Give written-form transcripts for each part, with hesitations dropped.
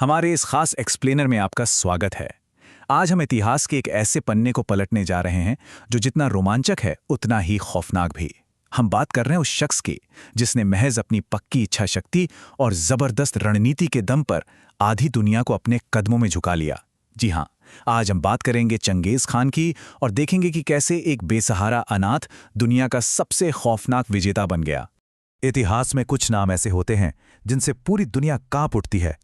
हमारे इस खास एक्सप्लेनर में आपका स्वागत है। आज हम इतिहास के एक ऐसे पन्ने को पलटने जा रहे हैं जो जितना रोमांचक है उतना ही खौफनाक भी। हम बात कर रहे हैं उस शख्स की जिसने महज अपनी पक्की इच्छा शक्ति और जबरदस्त रणनीति के दम पर आधी दुनिया को अपने कदमों में झुका लिया। जी हाँ, आज हम बात करेंगे चंगेज खान की और देखेंगे कि कैसे एक बेसहारा अनाथ दुनिया का सबसे खौफनाक विजेता बन गया। इतिहास में कुछ नाम ऐसे होते हैं जिनसे पूरी दुनिया कांप उठती है।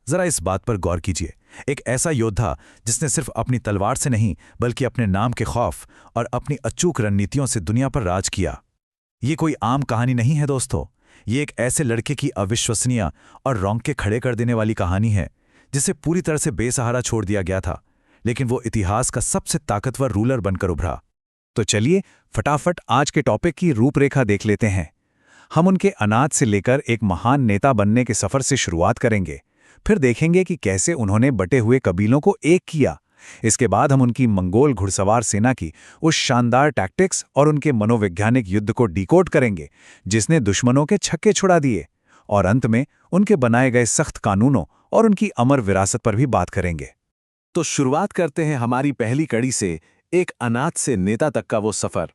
जरा इस बात पर गौर कीजिए, एक ऐसा योद्धा जिसने सिर्फ अपनी तलवार से नहीं बल्कि अपने नाम के खौफ और अपनी अचूक रणनीतियों से दुनिया पर राज किया। ये कोई आम कहानी नहीं है दोस्तों, ये एक ऐसे लड़के की अविश्वसनीय और रोंगटे खड़े कर देने वाली कहानी है जिसे पूरी तरह से बेसहारा छोड़ दिया गया था, लेकिन वो इतिहास का सबसे ताकतवर रूलर बनकर उभरा। तो चलिए फटाफट आज के टॉपिक की रूपरेखा देख लेते हैं। हम उनके अनाथ से लेकर एक महान नेता बनने के सफर से शुरुआत करेंगे, फिर देखेंगे कि कैसे उन्होंने बटे हुए कबीलों को एक किया। इसके बाद हम उनकी मंगोल घुड़सवार सेना की उस शानदार टैक्टिक्स और उनके मनोवैज्ञानिक युद्ध को डिकोड करेंगे जिसने दुश्मनों के छक्के छुड़ा दिए। और अंत में उनके बनाए गए सख्त कानूनों और उनकी अमर विरासत पर भी बात करेंगे। तो शुरुआत करते हैं हमारी पहली कड़ी से, एक अनाथ से नेता तक का वो सफर।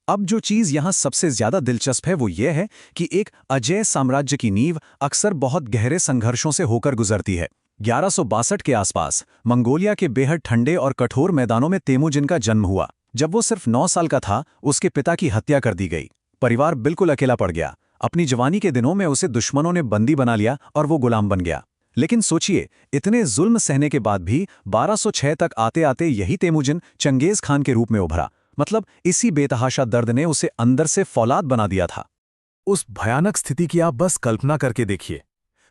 अब जो चीज़ यहाँ सबसे ज्यादा दिलचस्प है वो ये है कि एक अजेय साम्राज्य की नींव अक्सर बहुत गहरे संघर्षों से होकर गुजरती है। 1162 के आसपास मंगोलिया के बेहद ठंडे और कठोर मैदानों में तेमुजिन का जन्म हुआ। जब वो सिर्फ 9 साल का था, उसके पिता की हत्या कर दी गई। परिवार बिल्कुल अकेला पड़ गया। अपनी जवानी के दिनों में उसे दुश्मनों ने बंदी बना लिया और वो गुलाम बन गया। लेकिन सोचिए, इतने जुल्म सहने के बाद भी 1206 तक आते आते यही तेमुजिन चंगेज खान के रूप में उभरा। मतलब इसी बेतहाशा दर्द ने उसे अंदर से फौलाद बना दिया था। उस भयानक स्थिति की आप बस कल्पना करके देखिए।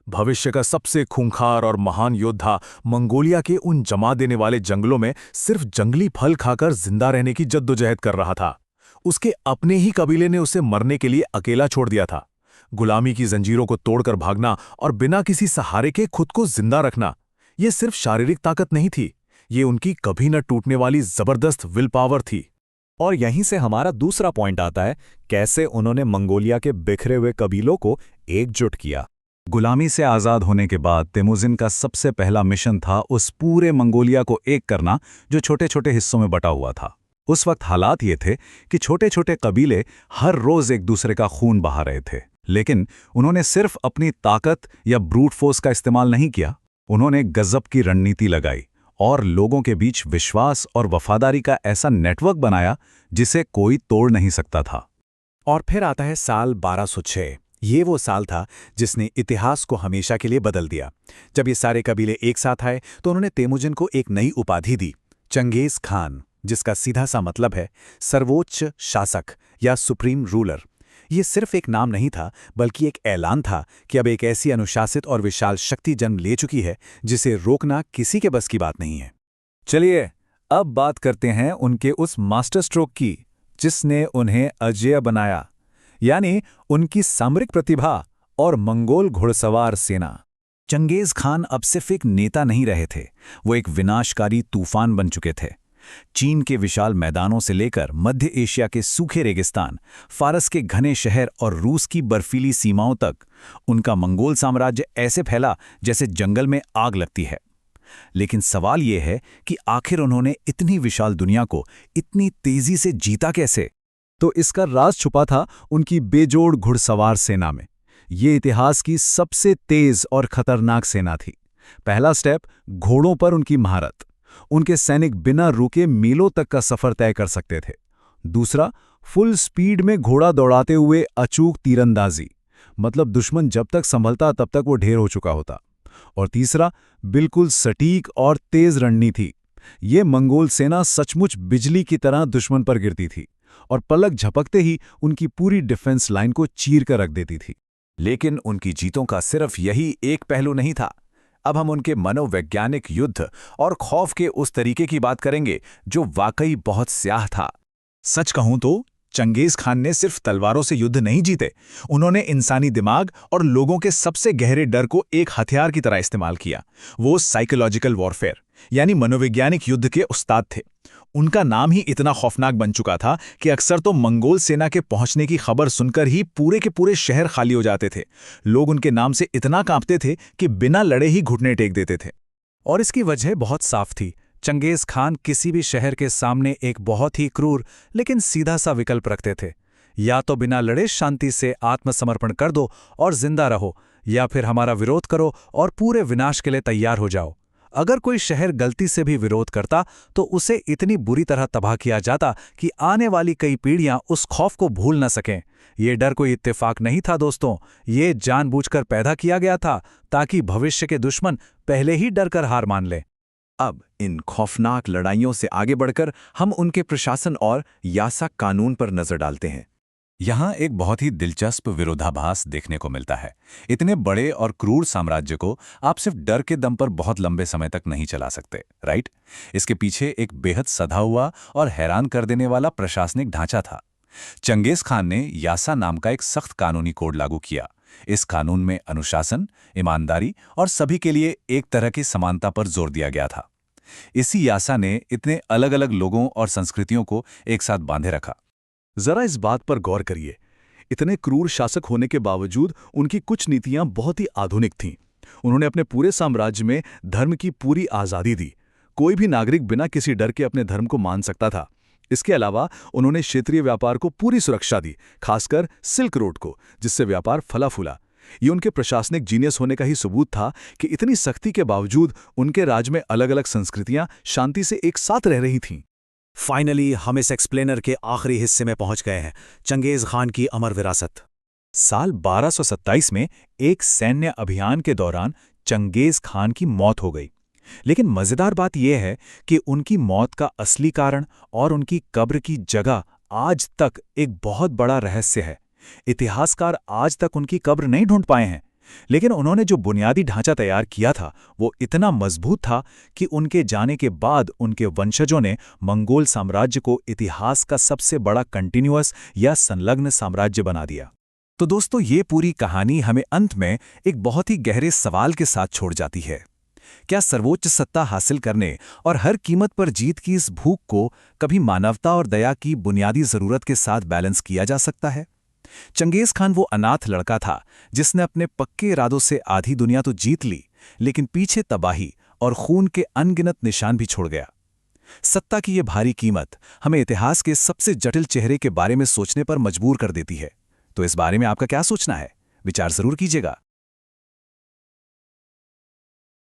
भविष्य का सबसे खूंखार और महान योद्धा मंगोलिया के उन जमा देने वाले जंगलों में सिर्फ जंगली फल खाकर जिंदा रहने की जद्दोजहद कर रहा था। उसके अपने ही कबीले ने उसे मरने के लिए अकेला छोड़ दिया था। गुलामी की जंजीरों को तोड़कर भागना और बिना किसी सहारे के खुद को जिंदा रखना, ये सिर्फ शारीरिक ताकत नहीं थी, ये उनकी कभी न टूटने वाली जबरदस्त विल पावर थी। और यहीं से हमारा दूसरा पॉइंट आता है, कैसे उन्होंने मंगोलिया के बिखरे हुए कबीलों को एकजुट किया। गुलामी से आज़ाद होने के बाद तेमुजिन का सबसे पहला मिशन था उस पूरे मंगोलिया को एक करना जो छोटे छोटे हिस्सों में बटा हुआ था। उस वक्त हालात ये थे कि छोटे छोटे कबीले हर रोज एक दूसरे का खून बहा रहे थे। लेकिन उन्होंने सिर्फ अपनी ताकत या ब्रूट फोर्स का इस्तेमाल नहीं किया, उन्होंने गजब की रणनीति लगाई और लोगों के बीच विश्वास और वफादारी का ऐसा नेटवर्क बनाया जिसे कोई तोड़ नहीं सकता था। और फिर आता है साल 1206। ये वो साल था जिसने इतिहास को हमेशा के लिए बदल दिया। जब ये सारे कबीले एक साथ आए तो उन्होंने तेमुजिन को एक नई उपाधि दी, चंगेज खान, जिसका सीधा सा मतलब है सर्वोच्च शासक या सुप्रीम रूलर। ये सिर्फ एक नाम नहीं था बल्कि एक ऐलान था कि अब एक ऐसी अनुशासित और विशाल शक्ति जन्म ले चुकी है जिसे रोकना किसी के बस की बात नहीं है। चलिए अब बात करते हैं उनके उस मास्टर स्ट्रोक की जिसने उन्हें अजेय बनाया, यानी उनकी सामरिक प्रतिभा और मंगोल घुड़सवार सेना। चंगेज खान अब सिर्फ एक नेता नहीं रहे थे, वो एक विनाशकारी तूफान बन चुके थे। चीन के विशाल मैदानों से लेकर मध्य एशिया के सूखे रेगिस्तान, फारस के घने शहर और रूस की बर्फीली सीमाओं तक उनका मंगोल साम्राज्य ऐसे फैला जैसे जंगल में आग लगती है। लेकिन सवाल यह है कि आखिर उन्होंने इतनी विशाल दुनिया को इतनी तेजी से जीता कैसे? तो इसका राज छुपा था उनकी बेजोड़ घुड़सवार सेना में। ये इतिहास की सबसे तेज और खतरनाक सेना थी। पहला स्टेप, घोड़ों पर उनकी महारत। उनके सैनिक बिना रुके मीलों तक का सफर तय कर सकते थे। दूसरा, फुल स्पीड में घोड़ा दौड़ाते हुए अचूक तीरंदाजी, मतलब दुश्मन जब तक संभलता तब तक वो ढेर हो चुका होता। और तीसरा, बिल्कुल सटीक और तेज रणनीति। ये मंगोल सेना सचमुच बिजली की तरह दुश्मन पर गिरती थी और पलक झपकते ही उनकी पूरी डिफेंस लाइन को चीर कर रख देती थी। लेकिन उनकी जीतों का सिर्फ यही एक पहलू नहीं था। अब हम उनके मनोवैज्ञानिक युद्ध और खौफ के उस तरीके की बात करेंगे जो वाकई बहुत स्याह था। सच कहूं तो चंगेज खान ने सिर्फ तलवारों से युद्ध नहीं जीते, उन्होंने इंसानी दिमाग और लोगों के सबसे गहरे डर को एक हथियार की तरह इस्तेमाल किया। वो साइकोलॉजिकल वॉरफेयर यानी मनोवैज्ञानिक युद्ध के उस्ताद थे। उनका नाम ही इतना खौफनाक बन चुका था कि अक्सर तो मंगोल सेना के पहुंचने की खबर सुनकर ही पूरे के पूरे शहर खाली हो जाते थे। लोग उनके नाम से इतना कांपते थे कि बिना लड़े ही घुटने टेक देते थे। और इसकी वजह बहुत साफ थी। चंगेज खान किसी भी शहर के सामने एक बहुत ही क्रूर लेकिन सीधा सा विकल्प रखते थे। या तो बिना लड़े शांति से आत्मसमर्पण कर दो और जिंदा रहो, या फिर हमारा विरोध करो और पूरे विनाश के लिए तैयार हो जाओ। अगर कोई शहर गलती से भी विरोध करता तो उसे इतनी बुरी तरह तबाह किया जाता कि आने वाली कई पीढ़ियां उस खौफ को भूल न सकें। ये डर कोई इत्तेफाक नहीं था दोस्तों, ये जानबूझकर पैदा किया गया था ताकि भविष्य के दुश्मन पहले ही डर कर हार मान लें। अब इन खौफनाक लड़ाइयों से आगे बढ़कर हम उनके प्रशासन और यासा कानून पर नजर डालते हैं। यहाँ एक बहुत ही दिलचस्प विरोधाभास देखने को मिलता है। इतने बड़े और क्रूर साम्राज्य को आप सिर्फ डर के दम पर बहुत लंबे समय तक नहीं चला सकते, राइट? इसके पीछे एक बेहद सधा हुआ और हैरान कर देने वाला प्रशासनिक ढांचा था। चंगेज खान ने यासा नाम का एक सख्त कानूनी कोड लागू किया। इस कानून में अनुशासन, ईमानदारी और सभी के लिए एक तरह की समानता पर जोर दिया गया था। इसी यासा ने इतने अलग अलग लोगों और संस्कृतियों को एक साथ बांधे रखा। जरा इस बात पर गौर करिए, इतने क्रूर शासक होने के बावजूद उनकी कुछ नीतियां बहुत ही आधुनिक थीं। उन्होंने अपने पूरे साम्राज्य में धर्म की पूरी आज़ादी दी। कोई भी नागरिक बिना किसी डर के अपने धर्म को मान सकता था। इसके अलावा उन्होंने क्षेत्रीय व्यापार को पूरी सुरक्षा दी, खासकर सिल्क रोड को, जिससे व्यापार फला फूला। ये उनके प्रशासनिक जीनियस होने का ही सबूत था कि इतनी सख्ती के बावजूद उनके राज में अलग अलग संस्कृतियां शांति से एक साथ रह रही थीं। फाइनली हम इस एक्सप्लेनर के आखिरी हिस्से में पहुंच गए हैं, चंगेज खान की अमर विरासत। साल 1227 में एक सैन्य अभियान के दौरान चंगेज खान की मौत हो गई। लेकिन मजेदार बात यह है कि उनकी मौत का असली कारण और उनकी कब्र की जगह आज तक एक बहुत बड़ा रहस्य है। इतिहासकार आज तक उनकी कब्र नहीं ढूंढ पाए हैं, लेकिन उन्होंने जो बुनियादी ढांचा तैयार किया था वो इतना मजबूत था कि उनके जाने के बाद उनके वंशजों ने मंगोल साम्राज्य को इतिहास का सबसे बड़ा कंटिन्यूअस या संलग्न साम्राज्य बना दिया। तो दोस्तों, ये पूरी कहानी हमें अंत में एक बहुत ही गहरे सवाल के साथ छोड़ जाती है। क्या सर्वोच्च सत्ता हासिल करने और हर कीमत पर जीत की इस भूख को कभी मानवता और दया की बुनियादी जरूरत के साथ बैलेंस किया जा सकता है? चंगेज खान वो अनाथ लड़का था जिसने अपने पक्के इरादों से आधी दुनिया तो जीत ली, लेकिन पीछे तबाही और खून के अनगिनत निशान भी छोड़ गया। सत्ता की ये भारी कीमत हमें इतिहास के सबसे जटिल चेहरे के बारे में सोचने पर मजबूर कर देती है। तो इस बारे में आपका क्या सोचना है? विचार जरूर कीजिएगा।